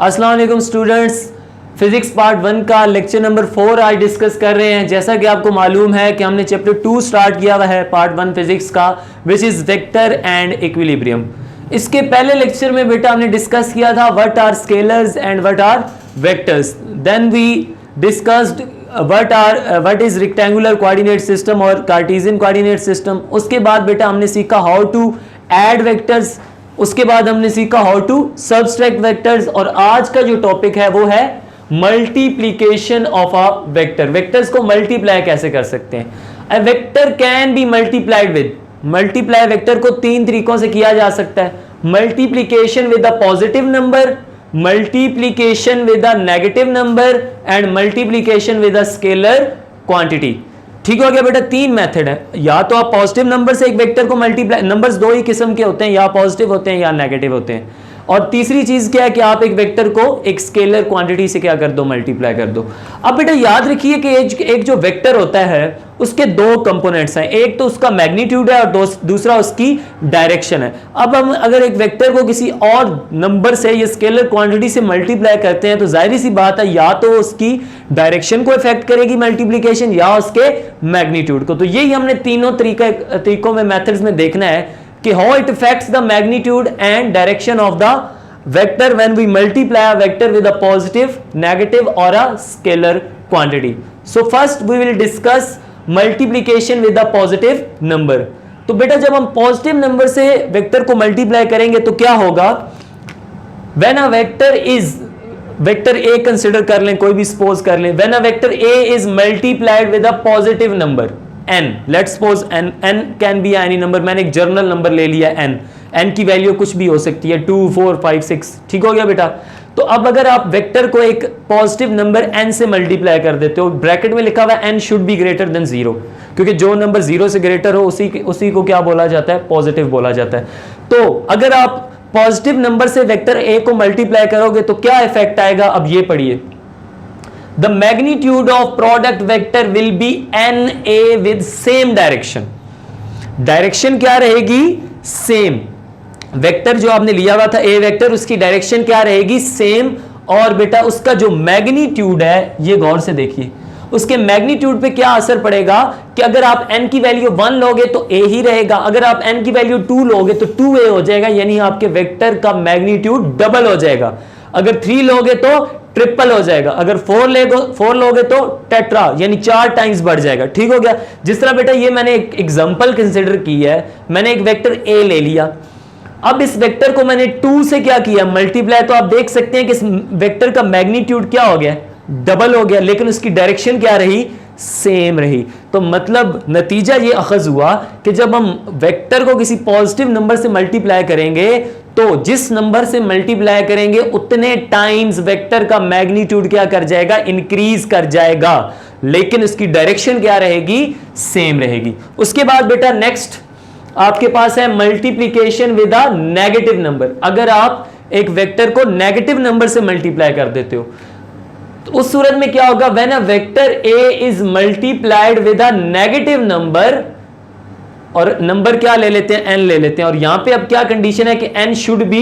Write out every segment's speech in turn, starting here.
अस्सलाम वालेकुम students, physics part 1 का लेक्चर नंबर 4 आज डिस्कस कर रहे हैं। जैसा कि आपको मालूम है कि हमने चैप्टर 2 स्टार्ट किया हुआ है पार्ट 1 फिजिक्स का, which is vector and equilibrium. इसके पहले लेक्चर में बेटा हमने डिस्कस किया था what are scalars and what are vectors. Then we discussed what is rectangular coordinate system और कार्टेशियन कोऑर्डिनेट सिस्टम। उसके बाद बेटा हमने सीखा हाउ टू ऐड वेक्टर्स, उसके बाद हमने सीखा हाउ टू सब्सट्रैक्ट वेक्टर्स, और आज का जो टॉपिक है वो है multiplication of a vector. Vectors को मल्टीप्लाई कैसे कर सकते हैं। A vector can be multiplied with, multiply vector को तीन तरीकों से किया जा सकता है। Multiplication with a positive number, multiplication with a negative number and multiplication with a scalar quantity. ठीक हो गया बेटा, तीन मेथड है। या तो आप पॉजिटिव नंबर से एक वेक्टर को मल्टीप्लाई, नंबर्स दो ही किस्म के होते हैं, या पॉजिटिव होते हैं या नेगेटिव होते हैं। और तीसरी चीज क्या है कि आप एक वेक्टर को एक स्केलर क्वांटिटी से क्या कर दो, मल्टीप्लाई कर दो। अब बेटा याद रखिए कि एक जो वेक्टर होता है उसके दो कंपोनेंट्स हैं, एक तो उसका मैग्नीट्यूड है और दूसरा उसकी डायरेक्शन है। अब हम अगर एक वेक्टर को किसी और नंबर से या स्केलर क्वांटिटी से मल्टीप्लाई करते हैं तो जाहिर सी बात है या तो उसकी डायरेक्शन को इफेक्ट करेगी मल्टीप्लीकेशन या उसके मैग्नीट्यूड को। तो यही हमने तीनों तरीकों में, मेथड्स में देखना है कि how it affects the magnitude and direction of the vector when we multiply a vector with a positive, negative or a scalar quantity. So first we will discuss multiplication with a positive number. तो बेटा जब हम positive number से vector को multiply करेंगे तो क्या होगा, when a vector is, vector A consider कर लें, कोई भी सपोज कर लें, when a vector A is multiplied with a positive number n, let's suppose n can be any number, मैंने एक जर्नल नंबर ले लिया n की वैल्यू कुछ भी हो सकती है 2, 4, 5, 6। ठीक हो गया बेटा। तो अब अगर आप वेक्टर को एक पॉजिटिव नंबर n से मल्टीप्लाई कर देते हो, ब्रैकेट में लिखा हुआ है n should be greater than 0, क्योंकि जो नंबर 0 से ग्रेटर हो उसी को क्या बोला जाता है, पॉजिटिव बोला जाता है। तो अगर आप पॉजिटिव नंबर से वेक्टर a को मल्टीप्लाई करोगे तो क्या इफेक्ट आएगा, अब ये पढ़िए। The magnitude of product vector will be NA with same direction. Direction क्या रहेगी, सेम। वेक्टर जो आपने लिया हुआ था A वेक्टर, उसकी डायरेक्शन क्या रहेगी, सेम। और बेटा उसका जो मैग्नीट्यूड है, ये गौर से देखिए, उसके मैग्नीट्यूड पे क्या असर पड़ेगा कि अगर आप n की वैल्यू 1 लोगे तो a ही रहेगा, अगर आप n की वैल्यू 2 लोगे तो 2a हो जाएगा, यानी आपके वेक्टर का मैग्नीट्यूड डबल हो जाएगा। अगर 3 लोगे तो ट्रिपल हो जाएगा, अगर 4 लोगे तो टेट्रा यानी 4 टाइम्स बढ़ जाएगा। ठीक हो गया। जिस तरह बेटा ये मैंने एक एग्जांपल कंसीडर की है, मैंने एक वेक्टर a ले लिया, अब इस वेक्टर को मैंने 2 से क्या किया, मल्टीप्लाई, तो आप देख सकते हैं कि इस वेक्टर का मैग्नीट्यूड क्या हो गया, डबल हो गया, लेकिन उसकी डायरेक्शन क्या रही, सेम रही। तो मतलब नतीजा ये अखज हुआ कि जब हम वेक्टर को किसी पॉजिटिव नंबर से मल्टीप्लाई करेंगे तो जिस नंबर से मल्टीप्लाई करेंगे उतने टाइम्स वेक्टर का मैग्नीट्यूड क्या कर जाएगा, इंक्रीज कर जाएगा, लेकिन उसकी डायरेक्शन क्या रहेगी, सेम रहेगी। उसके बाद बेटा नेक्स्ट आपके पास है multiplication with a negative number. अगर आप एक वेक्टर को नेगेटिव नंबर से मल्टीप्लाई कर देते हो तो उस सूरत में क्या होगा, when a vector a is multiplied with a negative number, और नंबर क्या ले लेते हैं, n ले लेते हैं, और यहां पे अब क्या कंडीशन है कि n should be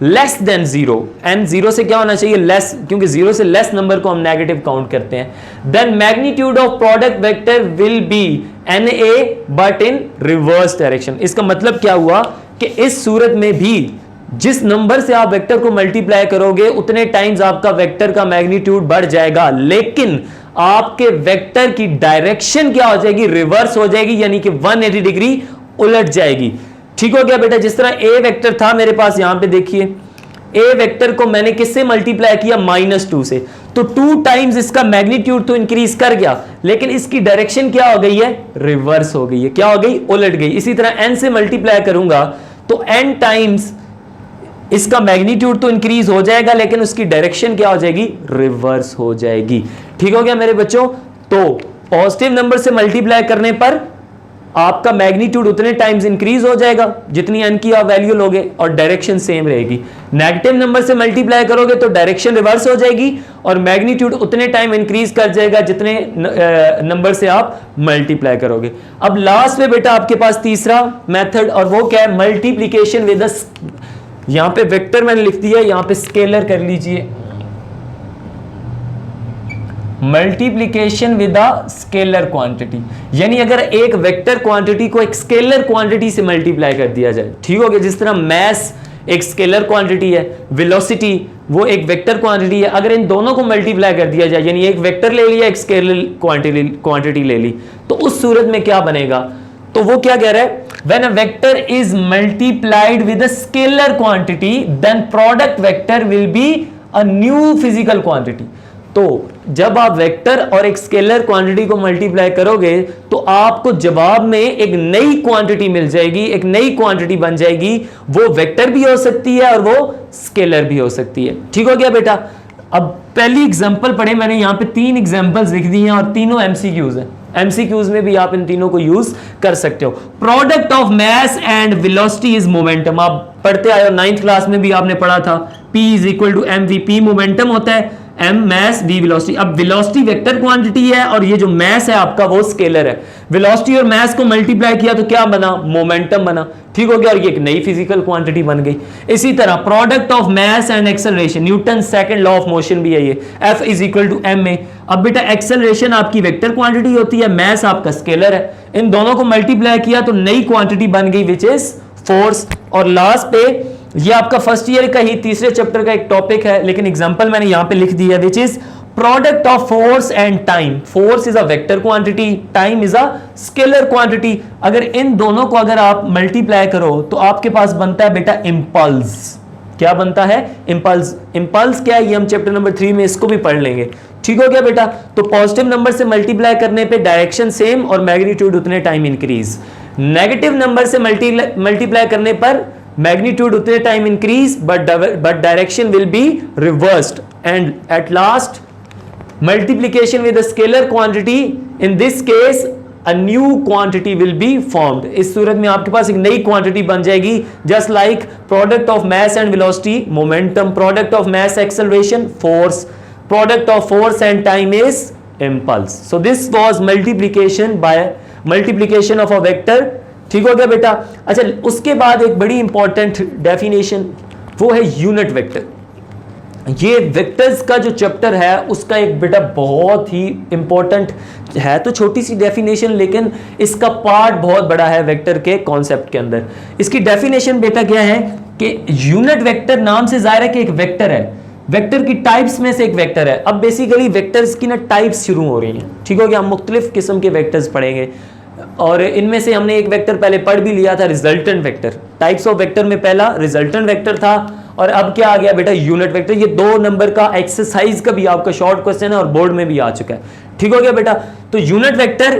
less than 0, n 0 से क्या होना चाहिए, लेस, क्योंकि 0 से लेस नंबर को हम नेगेटिव काउंट करते हैं। Then magnitude of product vector will be NA but in reverse direction. इसका मतलब क्या हुआ कि इस सूरत में भी जिस नंबर से आप वेक्टर को मल्टीप्लाई करोगे उतने टाइम्स आपका वेक्टर का मैग्नीट्यूड बढ़ जाएगा, लेकिन आपके वेक्टर की डायरेक्शन क्या हो जाएगी, रिवर्स हो जाएगी, यानी कि 180 डिग्री उलट जाएगी। ठीक हो गया बेटा। जिस तरह a वेक्टर था मेरे पास, यहां पे देखिए a वेक्टर को मैंने किससे मल्टीप्लाई किया, -2 से, तो 2 टाइम्स इसका मैग्नीट्यूड तो इंक्रीज कर गया, लेकिन इसकी डायरेक्शन क्या हो गई है, रिवर्स हो गई है, क्या हो गई, उलट गई। इसी तरह n से मल्टीप्लाई करूंगा तो n टाइम्स इसका मैग्नीट्यूड तो इंक्रीज हो जाएगा, लेकिन उसकी डायरेक्शन क्या हो जाएगी, रिवर्स हो जाएगी। ठीक हो गया मेरे बच्चों। तो पॉजिटिव नंबर से मल्टीप्लाई करने पर आपका मैग्नीट्यूड उतने टाइम्स इंक्रीज हो जाएगा जितनी n की आप वैल्यू लोगे, और डायरेक्शन सेम रहेगी। नेगेटिव नंबर से मल्टीप्लाई करोगे तो डायरेक्शन रिवर्स हो जाएगी और मैग्नीट्यूड उतने टाइम इंक्रीज कर जाएगा जितने नंबर से आप मल्टीप्लाई करोगे। अब लास्ट में बेटा आपके पास तीसरा मेथड, और वो क्या है, मल्टीप्लीकेशन विद यहां पे वेक्टर मैंने लिख दिया, यहां पे स्केलर कर लीजिए, multiplication with a scalar quantity, यानी अगर एक वेक्टर क्वांटिटी को एक स्केलर क्वांटिटी से मल्टीप्लाई कर दिया जाए, ठीक हो गया। जिस तरह मैस एक स्केलर क्वांटिटी है, वेलोसिटी वो एक वेक्टर क्वांटिटी है, अगर इन दोनों को मल्टीप्लाई कर दिया जाए, यानी एक वेक्टर ले लिया, एक स्केलर क्वांटिटी ले ली, तो उस सूरत में क्या बनेगा? तो वो क्या कह रहा है, when a vector is multiplied with a scalar quantity then product vector will be a new physical quantity. तो जब आप वेक्टर और एक स्केलर क्वांटिटी को मल्टीप्लाई करोगे तो आपको जवाब में एक नई क्वांटिटी मिल जाएगी, एक नई क्वांटिटी बन जाएगी। वो वेक्टर भी हो सकती है और वो स्केलर भी हो सकती है। ठीक हो गया बेटा। अब पहली एग्जांपल पढ़े, मैंने यहां पे 3 एग्जांपल्स लिख दी हैं और तीनों एमसीक्यूज हैं। एमसीक्यूज में भी आप इन तीनों को यूज कर सकते हो। Product of mass and velocity is momentum. आप पढ़ते आए हो, 9th क्लास में भी आपने पढ़ा था, P is equal to m v. P momentum होता है, m mass v velocity। अब वेलोसिटी वेक्टर क्वांटिटी है और ये जो mass है आपका वो स्केलर है। वेलोसिटी और mass को मल्टीप्लाई किया तो क्या बना? मोमेंटम बना। ठीक हो गया, और ये एक नई फिजिकल क्वांटिटी बन गई। इसी तरह product of mass and acceleration, Newton second law of motion भी है ये, F is equal to m a. अब बेटा एक्सेलरेशन आपकी वेक्टर क्वांटिटी होती है, mass आपका स्केलर है, इन दोनों को मल्टीप्लाई किया तो नई क्वांटिटी बन गई विच इज फोर्स। और लास्ट पे ये आपका फर्स्ट ईयर का ही तीसरे चैप्टर का एक टॉपिक है, लेकिन एग्जांपल मैंने यहां पे लिख दिया which is product of force and time. Force is a vector quantity, time is a scalar quantity. अगर इन दोनों को अगर आप मल्टीप्लाई करो तो आपके पास बनता है बेटा इंपल्स। क्या बनता है? इंपल्स। इंपल्स क्या है ये हम चैप्टर नंबर 3 में इसको भी पढ़ लेंगे। ठीक हो गया बेटा। तो पॉजिटिव नंबर से मल्टीप्लाई करने पे डायरेक्शन सेम और मैग्नीट्यूड उतने टाइम इंक्रीज, नेगेटिव नंबर से मल्टीप्लाई करने पर magnitude उतने time increase but direction will be reversed, and at last multiplication with a scalar quantity, in this case a new quantity will be formed। इस सूरत में आपके पास एक नई क्वांटिटी बन जाएगी, just like product of mass and velocity momentum, product of mass acceleration force, product of force and time is impulse। so this was multiplication of a vector। ठीक हो गया बेटा। अच्छा, उसके बाद एक बड़ी इंपॉर्टेंट डेफिनेशन वो है यूनिट वेक्टर। ये वेक्टर्स का जो चैप्टर है उसका एक बेटा बहुत ही इंपॉर्टेंट है, तो छोटी सी डेफिनेशन लेकिन इसका पार्ट बहुत बड़ा है वेक्टर के कॉन्सेप्ट के अंदर। इसकी डेफिनेशन बेटा क्या है कि यूनिट वेक्टर नाम से जाहिर है कि एक वेक्टर है, वेक्टर की टाइप्स में से एक वेक्टर है। अब बेसिकली वेक्टर्स की ना टाइप्स शुरू हो रही हैं। ठीक हो गया, हम मुख्तलिफ किस्म के वेक्टर्स पढ़ेंगे और इनमें से हमने एक वेक्टर पहले पढ़ भी लिया था, resultant vector. Types of vector में पहला रिजल्टेंट वेक्टर था और अब क्या आ गया बेटा? Unit vector. ये 2 नंबर का एक्सरसाइज का भी आपका शॉर्ट क्वेश्चन है और बोर्ड में भी आ चुका है। ठीक हो गया बेटा। तो unit vector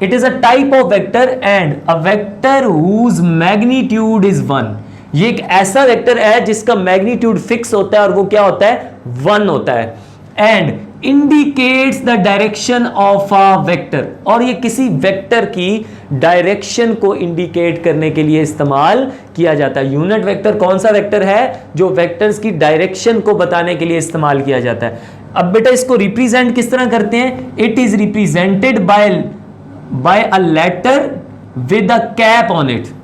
it is a type of vector and a vector whose magnitude is 1। ये एक ऐसा वेक्टर है जिसका मैग्नीट्यूड फिक्स होता है और वो क्या होता है? 1 होता है। And indicates the direction of a vector, और ये किसी वेक्टर की डायरेक्शन को इंडिकेट करने के लिए इस्तेमाल किया जाता है। यूनिट वेक्टर कौन सा वेक्टर है? जो वेक्टर्स की डायरेक्शन को बताने के लिए इस्तेमाल किया जाता है। अब बेटा इसको रिप्रेजेंट किस तरह करते हैं? It is represented by a letter with a cap on it.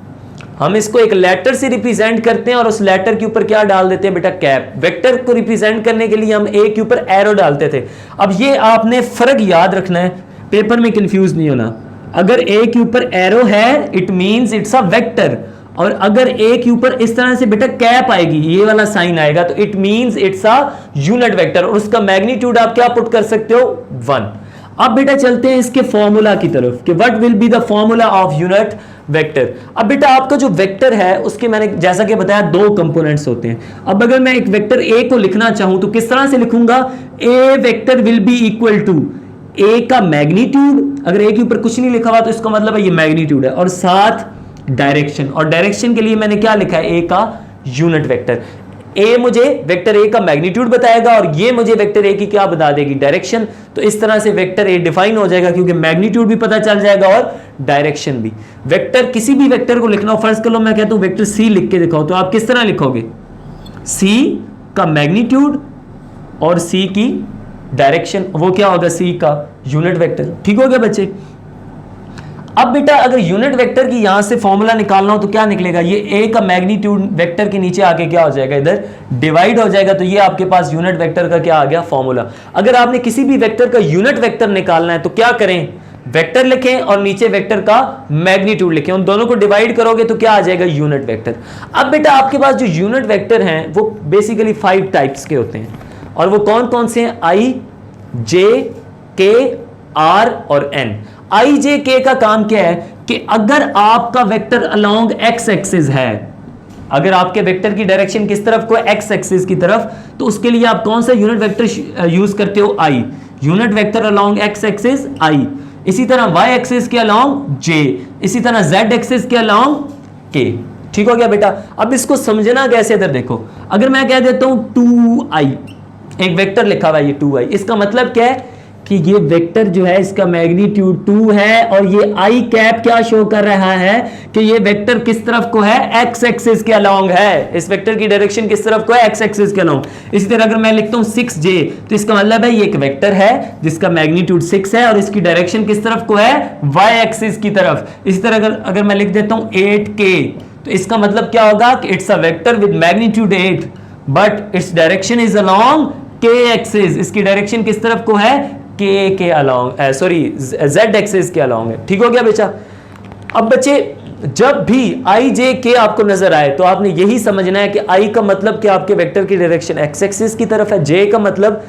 हम इसको एक लेटर से रिप्रेजेंट करते हैं और उस लेटर के ऊपर क्या डाल देते हैं बेटा? कैप। वेक्टर को रिप्रेजेंट करने के लिए हम ए के ऊपर एरो डालते थे। अब ये आपने फर्क याद रखना है, पेपर में कंफ्यूज नहीं होना। अगर ए के ऊपर एरो है it means it's a vector, और अगर ए के ऊपर इस तरह से बेटा कैप आएगी, ये वाला साइन आएगा, तो it means it's a unit vector और उसका मैग्नीट्यूड आप क्या पुट कर सकते हो? 1। अब बेटा चलते हैं इसके फॉर्मूला की तरफ कि what will be the formula of unit vector. अब बेटा आपका जो वेक्टर है उसके मैंने जैसा कि बताया 2 कंपोनेंट्स होते हैं। अब अगर मैं एक वेक्टर ए को लिखना चाहूं तो किस तरह से लिखूंगा? A vector will be equal to A का मैग्नीट्यूड। अगर ए के ऊपर कुछ नहीं लिखा हुआ तो इसका मतलब है ये मैग्नीट्यूड है, और साथ डायरेक्शन। और डायरेक्शन के लिए मैंने क्या लिखा है? ए का यूनिट वेक्टर। ए मुझे वेक्टर ए का मैग्नीट्यूड बताएगा और ये मुझे वेक्टर ए की क्या बता देगी? डायरेक्शन। तो इस तरह से वेक्टर ए डिफाइन हो जाएगा क्योंकि मैग्नीट्यूड भी पता चल जाएगा और डायरेक्शन भी। वेक्टर, किसी भी वेक्टर को लिखना हो, फर्ज कर लो मैं कहता हूं वेक्टर सी लिख के दिखाओ, तो आप किस तरह लिखोगे? सी का मैग्नीट्यूड और सी की डायरेक्शन, वो क्या होगा? सी का यूनिट वेक्टर। ठीक हो गया बच्चे। अब बेटा अगर यूनिट वेक्टर की यहां से फॉर्मूला निकालना हो तो क्या निकलेगा, ये ए का मैग्नीट्यूड वेक्टर के नीचे आके क्या हो जाएगा, इधर डिवाइड हो जाएगा, तो ये आपके पास यूनिट वेक्टर का क्या आ गया, फॉर्मूला। अगर आपने किसी भी वेक्टर का यूनिट वेक्टर निकालना है तो क्या करें, वेक्टर लिखें और नीचे वेक्टर का मैग्नीट्यूड लिखें, उन दोनों को डिवाइड करोगे तो क्या आ जाएगा, यूनिट वेक्टर। अब बेटा आपके पास जो यूनिट वेक्टर हैं वो बेसिकली 5 टाइप्स के होते हैं, और वो कौन कौन से हैं, आई, जे, के, आर और एन। आई जे के का काम क्या है कि अगर आपका वेक्टर अलोंग एक्स एक्सिस है, अगर आपके वेक्टर की डायरेक्शन किस तरफ को, एक्स एक्सिस की तरफ, तो उसके लिए आप कौन सा यूनिट वेक्टर यूज करते हो, I, unit vector along X axis I. इसी तरह वाई एक्सिस के अलोंग जे, इसी तरह जेड एक्सिस के अलोंग के। ठीक हो गया बेटा। अब इसको समझना कैसे, इधर देखो, अगर मैं कह देता हूं 2i, एक वेक्टर लिखा हुआ है ये 2i, इसका मतलब क्या है कि ये वेक्टर जो है इसका मैग्नीट्यूड 2 है, और ये आई कैप क्या शो कर रहा है कि ये वेक्टर किस तरफ को है, एक्स एक्सिस के अलोंग है, इस वेक्टर की डायरेक्शन किस तरफ को है, एक्स एक्सिस के अलोंग। इसी तरह अगर मैं लिखता हूं 6j, तो इसका मतलब है ये एक वेक्टर है जिसका मैग्नीट्यूड 6 है और इसकी डायरेक्शन किस तरफ को है, वाई एक्सिस की तरफ। इसी तरह अगर मैं लिख देता हूं 8k, तो इसका मतलब क्या होगा कि it's a vector with magnitude 8 but its direction is along k axis, इसकी डायरेक्शन किस तरफ को है, के अलोंग, सॉरी जेड एक्सिस के अलोंग है। ठीक हो गया बेटा। अब बच्चे जब भी आई जे के आपको नजर आए तो आपने यही समझना है कि आई का मतलब कि आपके वेक्टर की डायरेक्शन एक्स एक्सिस की तरफ है, जे का मतलब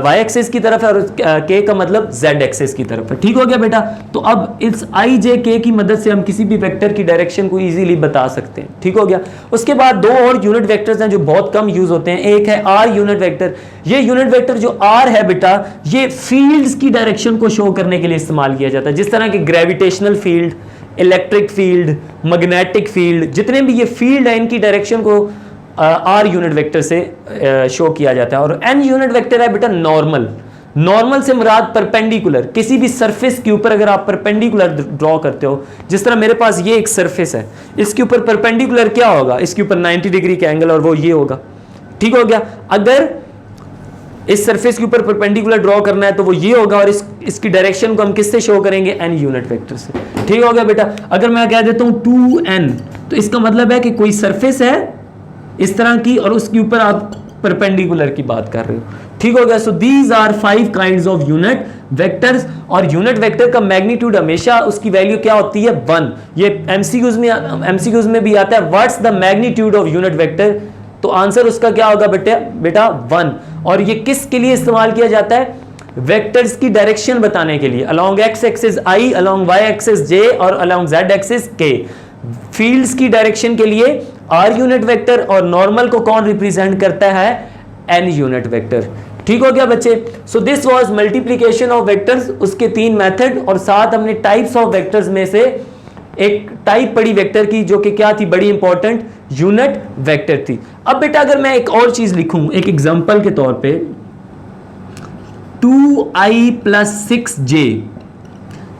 वाई एक्सिस की तरफ है, और के का मतलब जेड एक्सिस की तरफ है। ठीक हो गया बेटा। तो अब इस आई जे के की मदद से हम किसी भी वेक्टर की डायरेक्शन को इजीली बता सकते हैं। ठीक हो गया। उसके बाद दो और यूनिट वेक्टर्स हैं जो बहुत कम यूज होते हैं। एक है आर यूनिट वेक्टर। ये यूनिट वेक्टर जो आर है बेटा, ये फील्ड्स की डायरेक्शन को शो करने के लिए इस्तेमाल किया जाता है, जिस तरह के gravitational field, electric field, magnetic field, जितने भी ये फील्ड है इनकी डायरेक्शन को आर यूनिट वेक्टर से शो किया जाता है। और एन यूनिट वेक्टर है बेटा नॉर्मल। नॉर्मल से मुराद परपेंडिकुलर, किसी भी सरफेस के ऊपर अगर आप परपेंडिकुलर ड्रॉ करते हो, जिस तरह मेरे पास ये एक सरफेस है, इसके ऊपर परपेंडिकुलर क्या होगा, इसके ऊपर 90 डिग्री का एंगल, और वो ये होगा। ठीक हो गया। अगर इस सरफेस के ऊपर परपेंडिकुलर ड्रॉ करना है तो वो ये होगा, और इसकी डायरेक्शन को हम किससे शो करेंगे, एन यूनिट वेक्टर से। ठीक हो गया बेटा। अगर मैं कह देता हूं 2n, तो इसका मतलब है कि कोई सरफेस है इस तरह की और उसके ऊपर आप परपेंडिकुलर की बात कर रहे हो। ठीक हो गया। So these are 5 kinds of unit vectors, और यूनिट वेक्टर का मैग्नीट्यूड हमेशा उसकी वैल्यू क्या होती है, 1। ये एमसीक्यूज में भी आता है, what's the magnitude of unit vector, तो आंसर उसका क्या होगा बेटा 1। और ये किसके लिए इस्तेमाल किया जाता है, वेक्टर्स की डायरेक्शन बताने के लिए, अलोंग एक्स एक्सिस आई, अलोंग वाई एक्सिस जे और अलोंग जेड एक्सिस के। फील्ड्स की डायरेक्शन के लिए आर यूनिट वेक्टर, और नॉर्मल को कौन रिप्रेजेंट करता है, एन यूनिट वेक्टर। ठीक हो गया बच्चे। So this was multiplication of vectors, उसके 3 मेथड, और साथ हमने टाइप्स ऑफ वेक्टर्स में से एक टाइप पढ़ी वेक्टर की जो कि क्या थी, बड़ी इंपॉर्टेंट, यूनिट वेक्टर थी। अब बेटा अगर मैं एक और चीज लिखूं एक एग्जांपल के तौर पे, 2i + 6j,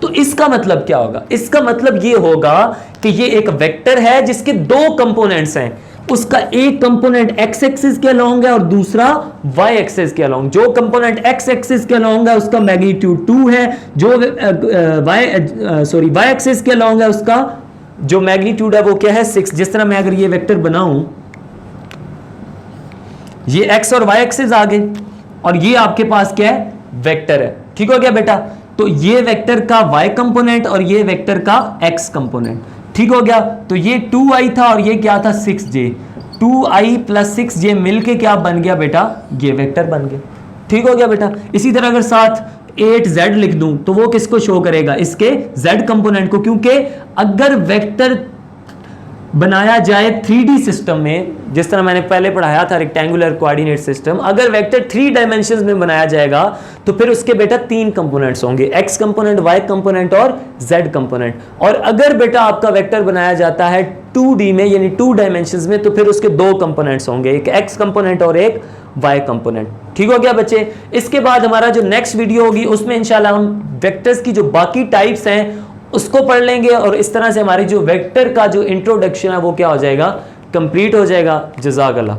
तो इसका मतलब क्या होगा, इसका मतलब ये होगा कि ये एक वेक्टर है जिसके 2 कंपोनेंट्स हैं, उसका एक कंपोनेंट एक्स एक्सिस के अलोंग है और दूसरा वाई एक्सिस के अलोंग। जो कंपोनेंट एक्स एक्सिस के अलोंग है उसका मैग्नीट्यूड 2 है, जो वाई एक्सिस के अलोंग है उसका जो मैग्नीट्यूड है वो क्या है, 6। जिस तरह मैं अगर ये वेक्टर बनाऊं, ये एक्स और वाई एक्सिस आ गए, और ये आपके पास क्या है, वेक्टर है। ठीक हो गया बेटा। तो ये वेक्टर का y कंपोनेंट और ये वेक्टर का x कंपोनेंट। ठीक हो गया। तो ये 2i था और ये क्या था, 6j। 2i + 6j मिलके क्या बन गया बेटा, ये वेक्टर बन गया। ठीक हो गया बेटा। इसी तरह अगर साथ 8z लिख दूं तो वो किसको शो करेगा, इसके z कंपोनेंट को, क्योंकि अगर वेक्टर बनाया जाए 3D सिस्टम में, जिस तरह मैंने पहले पढ़ाया था रेक्टेंगुलर कोऑर्डिनेट सिस्टम, अगर वेक्टर 3 डायमेंशंस में बनाया जाएगा तो फिर उसके बेटा 3 कंपोनेंट्स होंगे, x कंपोनेंट, y कंपोनेंट और z कंपोनेंट। और अगर बेटा आपका वेक्टर बनाया जाता है 2D में यानी 2 डायमेंशंस में, तो फिर उसके 2 कंपोनेंट्स होंगे, एक x कंपोनेंट और एक y कंपोनेंट। ठीक हो गया बच्चे। इसके बाद हमारा जो नेक्स्ट वीडियो होगी उसमें इंशाल्लाह हम वेक्टर्स की जो बाकी टाइप्स हैं उसको पढ़ लेंगे, और इस तरह से हमारी जो वेक्टर का जो इंट्रोडक्शन है वो क्या हो जाएगा, कंप्लीट हो जाएगा। जज़ाकल्लाह।